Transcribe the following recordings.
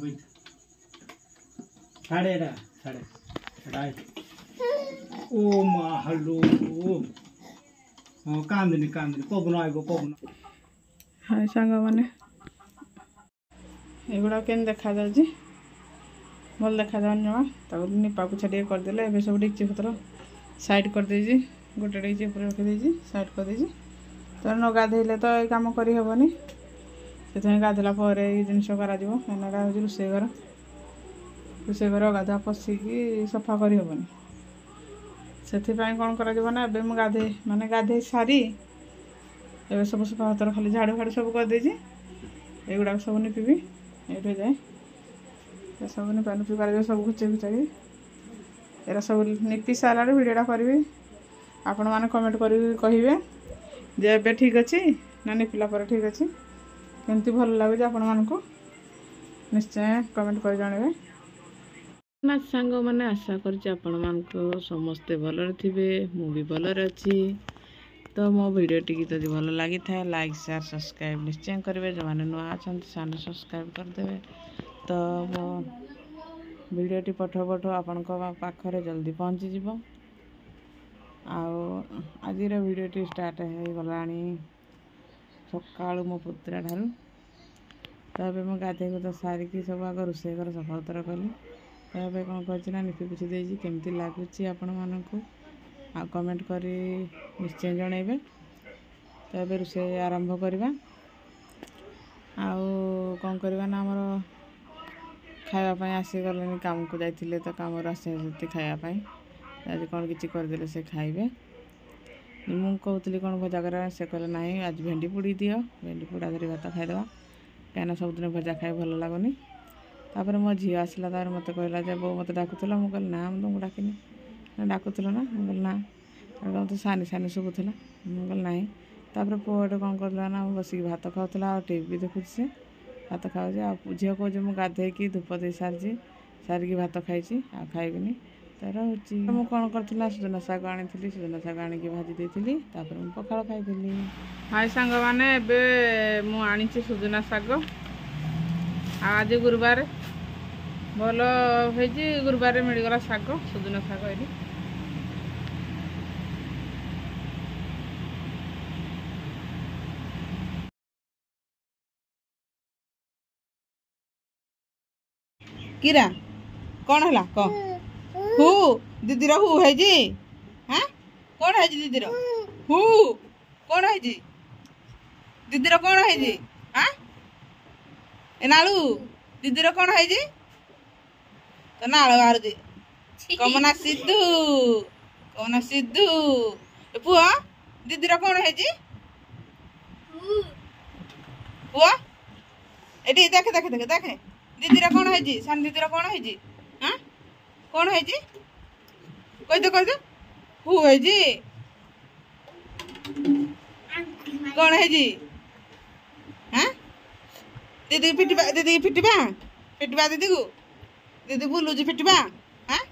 बैठ साढ़े साढ़े ओ मा हलो हाँ कांदनी पवन आइब पवन हाय सांग मैंने एगुड़ा के देखा जाए भल देखा जाऊन जमा निपा पोछा टे करदे ए सब डेक्ची पतर साइड करदे गोटे डेक्ची ऊपर रखीदे साइड करदे तो न गाधेले तो ये कम करहबनी से गाधेला ये जिन कर रोषे घर गाधुआ पशिकी सफा करहबनी से कौन कर गाधे माने गाधे सारी ए सब सफा पतर खाली झाड़ू फाड़ू सब करदे एगुड़ा सब निपी ये जाए सब निपा निपी कर सब घुचे घुचाई एरा सब निपी सारा भिडियोटा करी आपण मैंने कमेंट कर कहे जे ए ठीक अच्छे ना निपिला पर ठीक अच्छे केमती भल लगे आपण मानक निश्चय कमेंट कर जानवे ना सांग मैंने आशा कर समस्ते भलरे थे मुझे भलरे अच्छी तो मो वीडियो टी जब भल लगी था लाइक शेयर सब्सक्राइब निश्चय करेंगे जो मैंने नुआ अच्छा से सब्सक्राइब करदे तो मो वीडियोटी पठो पठो आपण पाखरे जल्दी पहुँची जीव आज वीडियोटी स्टार्ट हो गला सका मो पुतरा ठारू तो ये मुझे गाधे को सारिकी सब आग रोषे घर सफा सुतरा कली तो ये कौन कर निपी पुछी देती केमती लगुच आपण मानक आ कमेंट कर निश्चय जनइबे तो ये रोषे आरंभ करवा कौन करवा ना आमर खावाई आसीगले काम को जाइए तो कम आसी खावाई आज कौन किसी करदे से खाइबे मुझे कहती कौन भजा कर से कहले ना आज भेंडी पोड़ी दियो भेंडी पोड़ा धरी भात खाईदे कहीं सबुदिन भजा खाई भल लगुनि तापर मो झी आसला तार मत कहला जे बो मत डाकुला मुझे कहली ना तुमको डाकिनी डाकुल ना मुझे ना मत सानी सानी शुभुला मुझे कहली ना तापर पुआटे कौन करला ना बसिक भात खाऊला टीवी देखुची से भात खाऊ झील कहे मुझे गाधे धूप दे सारी सारिकी भात खाई खाइबिनी तार हूँ मुझे कौन करा सुजना शाग आनी सुजना शाग आणिकी भाजी देती पखाड़ खाई। हाय सांग मैंने मुझे सुजना शाग आज गुरुवार भल हो गुरुवार मिलगला शाग सुजना शाग ये किरा कौन है कह हु दीदी हु है हाँ कौन है दीदी हु कौन है दीदी कौन है हाँ ए नालू दीदी कौन है तो नाल बाहर कमना सिद्धू पुआ दीदी कौन है पुआ ये देखे देखे देखे देखे दीदी कौन है सान दीदी कौन है हाँ कौन है कहीदे हु है कौन है हाँ दीदी फिटवा दीदी फिटवा फिटवा दीदी को दीदी बुलूजी फिटवा हाँ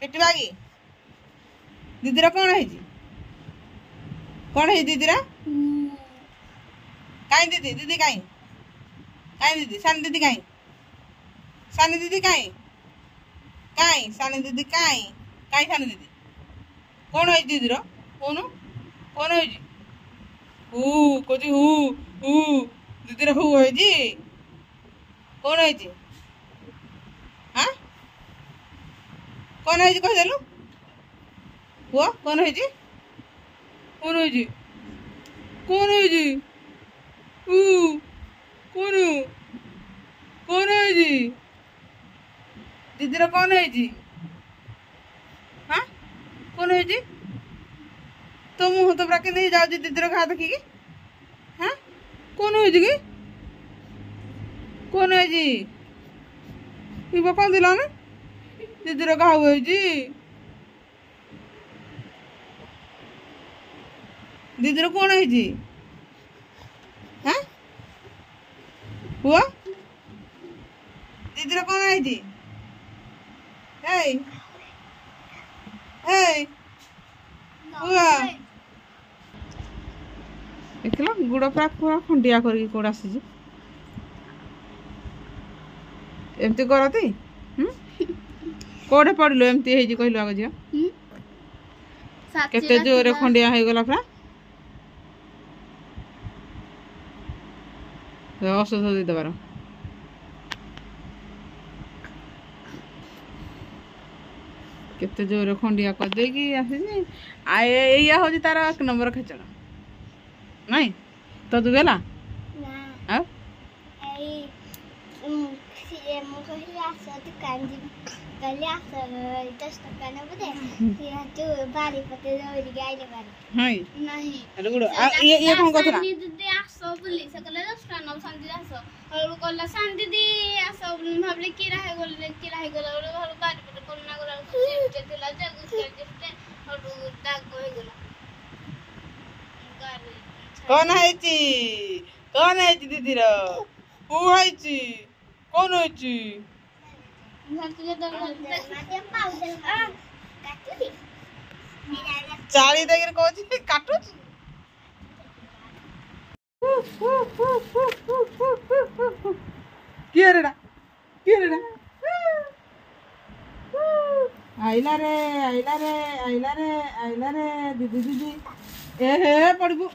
फिटवा कि दीदी कौन है दीदी कहीं दीदी दीदी कहीं कहीं दीदी सान दीदी कहीं सानी दीदी कहीं कहीं सानी दीदी कहीं कहीं सानी दीदी कौन है दीदी कौन कौन है हु कौन हु दीदी हु है कौन है हाँ कौन है कहदेलु हुआ कौन है कौन है कौन है हु कौन कौन है दीदी कौन है हाँ कौन है तो मुँह तो पूरा के जाऊँ दीदी घा देखिकी हाँ कौन है कि कौन है कौन दिला ना दीदी घा हुए दीदी कौन है हाँ हुआ दीदी कौन है देखल गुड़ पूरा पूरा खंडिया करके कौड़ आसी एमती करती कोठे पड़िलु एमती हेजी कहलु आग झियो केते जोरे खंडिया हो गला परा औषध दे दबार केते जोरे खंडिया कर देगी आसी या हो तार 1 नंबर खेचड़ नहीं तो तू गेला आ ये कौन कहला कौन है दीदी पू है कौन है चाली देखिए कौन काटू किए रे आइला रे दीदी ए हे पड़बू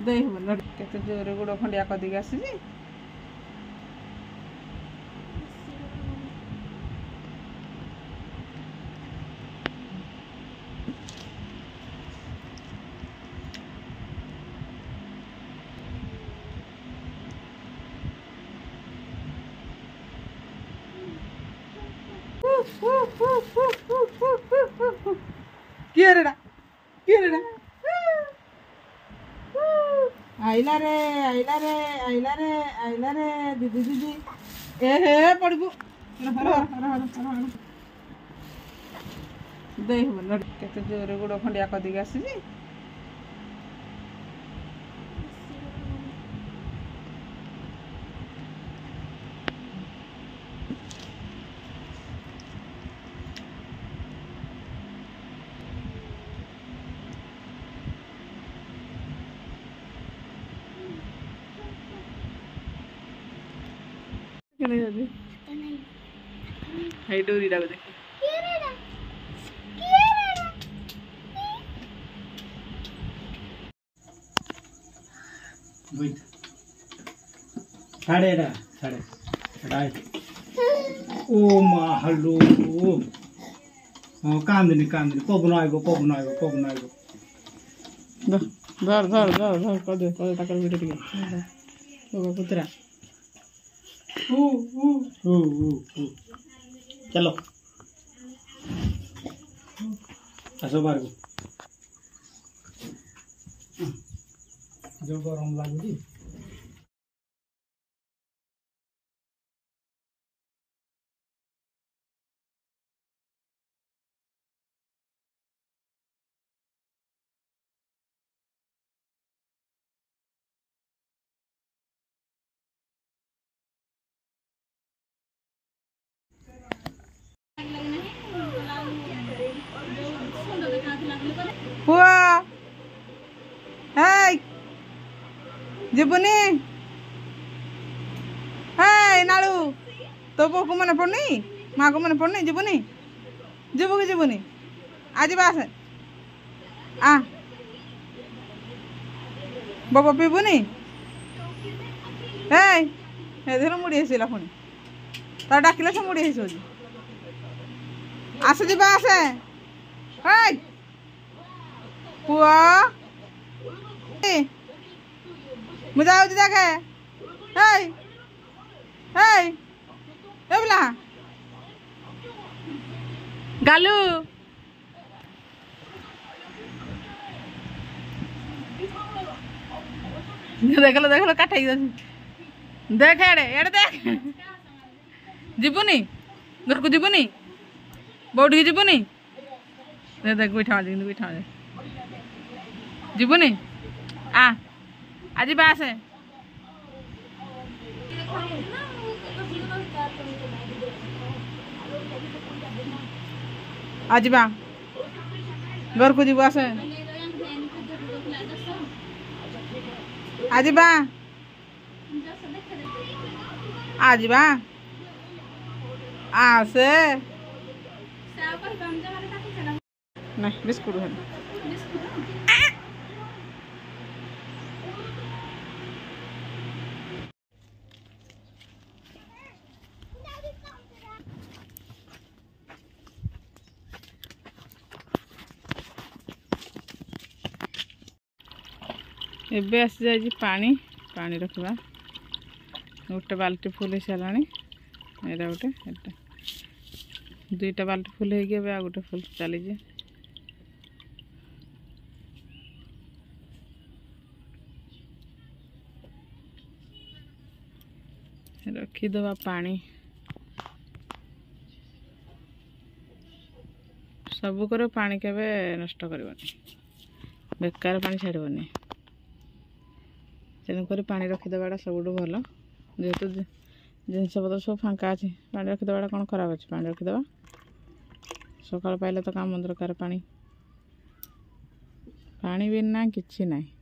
देख केते जोरे गोड़ खंडिया कर देगी आसी किए रे आइला रे दीदी ए हे पड़बू देख केते जोरे गोड़ खंडिया कर देगी आसी डोरी डाक देख साढ़े ओ मा हल्लो काम देनी पवन आइबो धर कर दे ताकर वीडियो टिके बाबा कुतरा चलो आसो बाहर को जो गरम लगुची हुआ है जीवनी है नालू तो बो को मन पड़नी माँ को मन पड़नी जीवनी आज बास आ बाबा पीबुनी है मुड़ी आसला पुणी तार डाकिले से मुड़ी आस जा आसे पुआ मुझे देखे बोला गालू देख काट देख एड़े देख जीवनी घर को जीवनी बौड़ की जीवनी देख बैठा जीवनी आज बास आज बा घर को जीव आसे आज बा आज बा आसे नहीं बिस्कुट है एबे आसी जाइए पानी पानी रखा गोटे बाल्टी फुल हो सारा एटा गोटे एटा दुईटा बाल्टी फुल हो गए आ गोटे फुल चली रखीदबा पानी सब कर पानी केवे नष्ट करबनी बेकार पानी छाड़बनी तेणुक पानी रखीदेवाटा सब भल जेहेतु जिनस पतर सब फांका अच्छे पानी रखीदेवाटा कौन खराब अच्छे पानी रखीदेवा सकाल पाइले तो काम दरकार पानी पानी बिना किछि नहीं।